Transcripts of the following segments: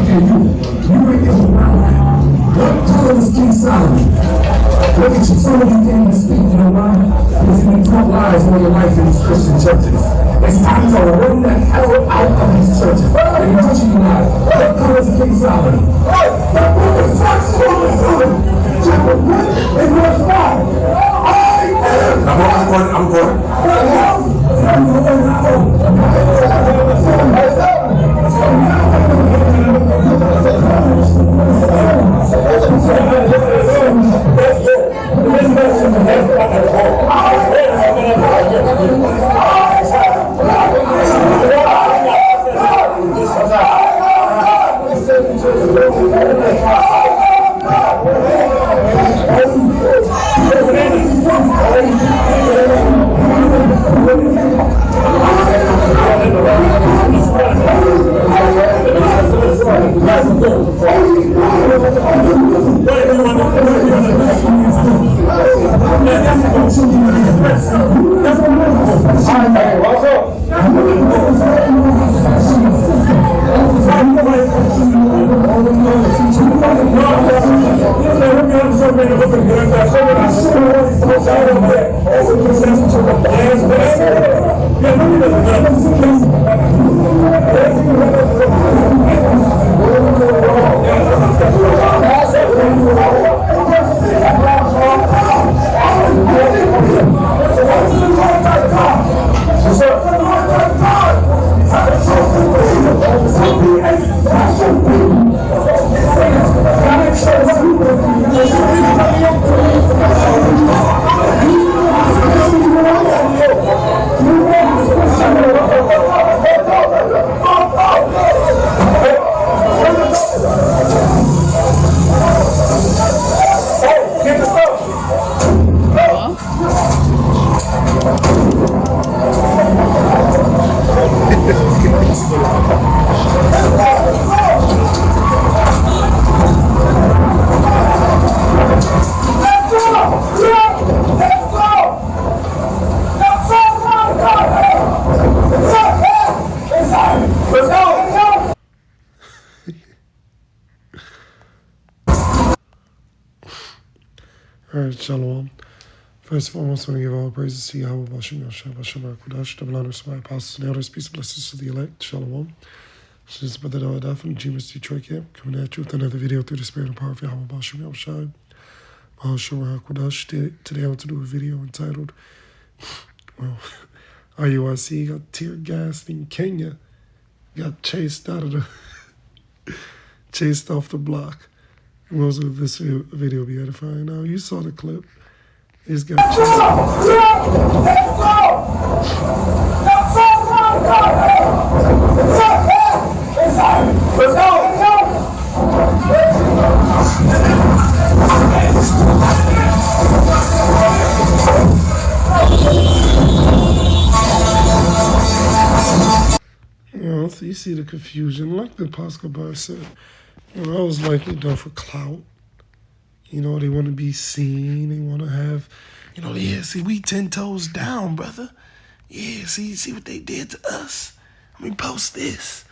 Okay, Iuic is around. What color is King Solomon? Look at you, some of you can't even speak, you know why? Because you've been taught lies all your life in these Christian churches. It's time to run the hell out of these churches. And you're teaching you lies. What color is King Solomon? The book of 1 Solomon, chapter 1 and verse 5. I'm going. Alright, Shalom. First and foremost, I want to give all praises to Yahweh, Bashem, Yahshua, Bashem, HaKadosh, double honors to my apostles, and elders, peace and blessings to the elect. Shalom. This is Brother Dawada from GMS Detroit Camp, coming at you with another video through the spirit and power of Yahweh, Bashem, Yahshua, Bashem, HaKadosh. Today I want to do a video entitled, Iuic got tear gassed in Kenya, got chased off the block. Most of this video will be edifying. Now, you saw the clip. He's got Let's go! So you see the confusion. Like the Apostle Bar said, I was likely done for clout. They want to be seen. They want to have, see, we 10 toes down, brother. Yeah, see what they did to us. Post this.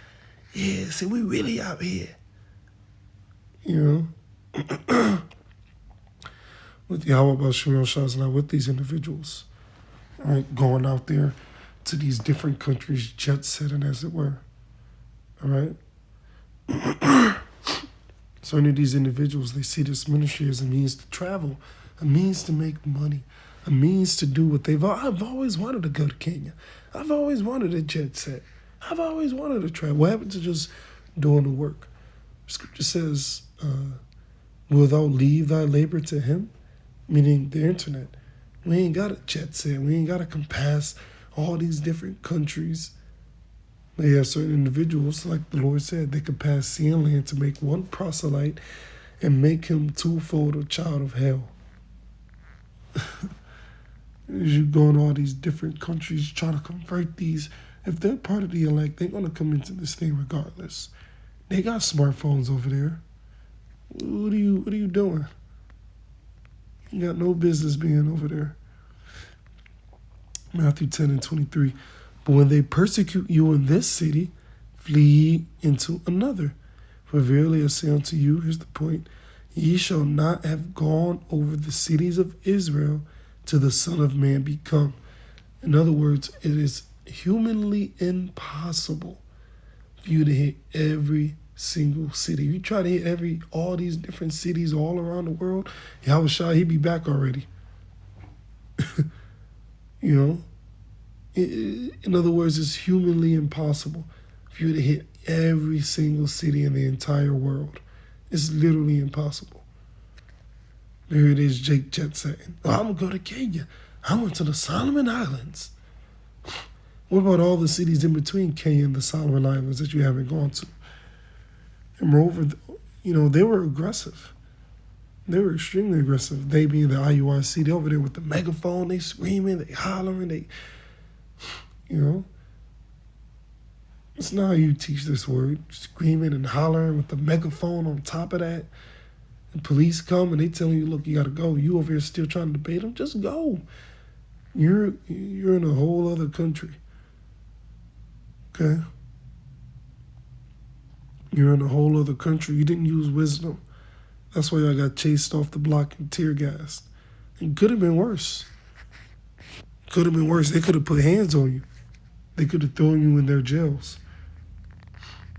Yeah, see, we really out here. With Yahweh Bashem Yahshua, now with these individuals, right, going out there to these different countries, jet setting, as it were. All right? So any of these individuals, they see this ministry as a means to travel, a means to make money, a means to do what I've always wanted to go to Kenya. I've always wanted a jet set. I've always wanted to travel. What happened to just doing the work? Scripture says, wilt thou leave thy labor to him? Meaning the internet. We ain't got a jet set. We ain't got to compass all these different countries. They have certain individuals, like the Lord said, they could pass sea and land to make one proselyte and make him twofold a child of hell. As you go in all these different countries trying to convert these, if they're part of the elect, they're going to come into this thing regardless. They got smartphones over there. What are you doing? You got no business being over there. Matthew 10:23. But when they persecute you in this city, flee into another. For verily I say unto you, here's the point, ye shall not have gone over the cities of Israel till the Son of Man be come. In other words, it is humanly impossible for you to hit every single city. If you try to hit all these different cities all around the world, Yahushua, he'd be back already. You know? In other words, it's humanly impossible for you to hit every single city in the entire world. It's literally impossible. There it is, Jake Jet saying, oh, I'm going to go to Kenya. I went to the Solomon Islands. What about all the cities in between Kenya and the Solomon Islands that you haven't gone to? And moreover, they were aggressive. They were extremely aggressive. They being the Iuic, they over there with the megaphone, they screaming, they hollering, it's not how you teach this word. Screaming and hollering with the megaphone on top of that. The police come and they telling you, look, you gotta go. You over here still trying to debate them? Just go. You're in a whole other country. Okay? You're in a whole other country. You didn't use wisdom. That's why y'all got chased off the block and tear gassed. It could have been worse. Could have been worse. They could have put hands on you. They could have thrown you in their jails.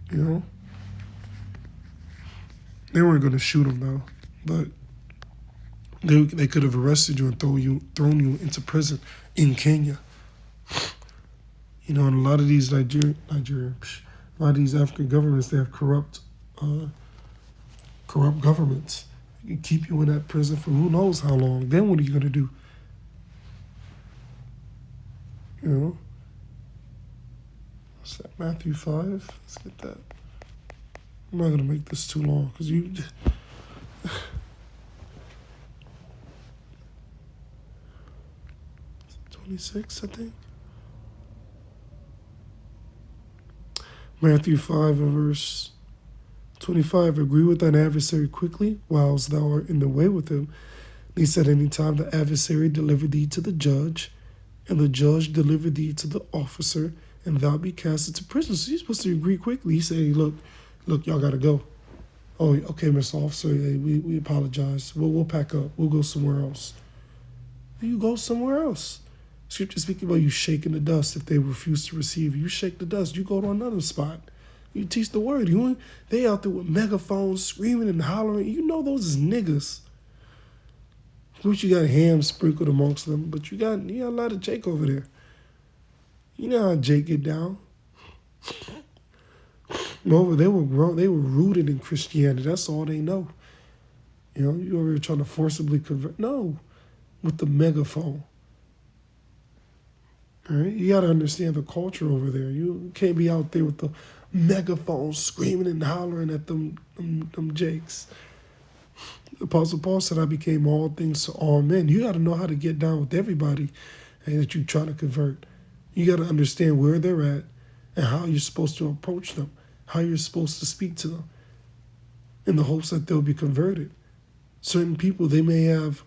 They weren't going to shoot him though, but they could have arrested you and thrown you into prison in Kenya. And a lot of these a lot of these African governments, they have corrupt governments. They can keep you in that prison for who knows how long. Then what are you going to do? What's that, Matthew 5? Let's get that. I'm not going to make this too long because 26, I think. Matthew 5 and verse 25. Agree with thine adversary quickly, whilst thou art in the way with him. Lest at any time the adversary deliver thee to the judge, and the judge deliver thee to the officer, and thou be cast into prison. So you're supposed to agree quickly. He say, look, y'all got to go. Oh, okay, Mr. Officer, hey, we apologize. We'll pack up. We'll go somewhere else. You go somewhere else. Scripture speaking about you shaking the dust if they refuse to receive you. You shake the dust. You go to another spot. You teach the word. They out there with megaphones screaming and hollering. You know those is niggas. Of course you got ham sprinkled amongst them, but you got a lot of Jake over there. You know how Jake get down. Moreover, they were rooted in Christianity. That's all they know. You over here trying to forcibly convert. No, with the megaphone. All right, you got to understand the culture over there. You can't be out there with the megaphone screaming and hollering at them Jakes. Apostle Paul said, I became all things to all men. You got to know how to get down with everybody that you're trying to convert. You got to understand where they're at and how you're supposed to approach them, how you're supposed to speak to them in the hopes that they'll be converted. Certain people, they may have,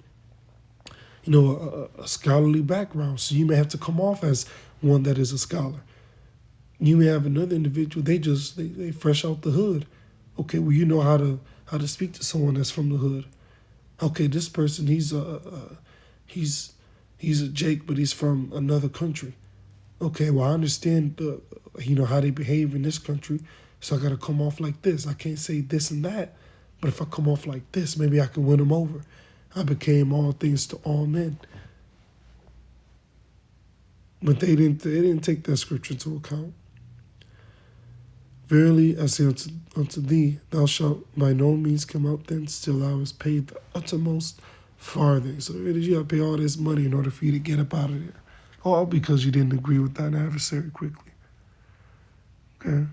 a scholarly background, so you may have to come off as one that is a scholar. You may have another individual, they fresh out the hood. Okay, well, you know how to speak to someone that's from the hood. Okay, this person, he's a Jake, but he's from another country. Okay, well, I understand how they behave in this country, so I got to come off like this. I can't say this and that, but if I come off like this, maybe I can win them over. I became all things to all men. But they didn't take that scripture into account. Verily I say unto thee, thou shalt by no means come out thence till thou hast paid the uttermost farthing. So it is, you got to pay all this money in order for you to get up out of there. All because you didn't agree with thine adversary quickly. Okay?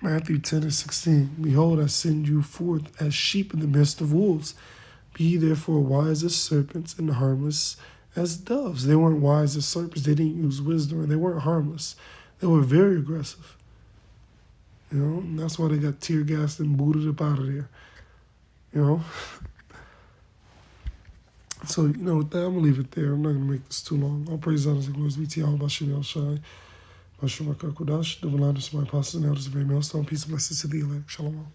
Matthew 10 and 16. Behold, I send you forth as sheep in the midst of wolves. Be ye therefore wise as serpents and harmless as doves. They weren't wise as serpents. They didn't use wisdom, and they weren't harmless. They were very aggressive. And that's why they got tear gassed and booted up out of there. So, with that, I'm going to leave it there. I'm not going to make this too long. All praise, honors, and glories be to Yahweh, Bashem, Yahushai, Bashem, Rakakodash, double honors to my apostles and elders of every millstone. Peace and blessings to the elect. Shalom.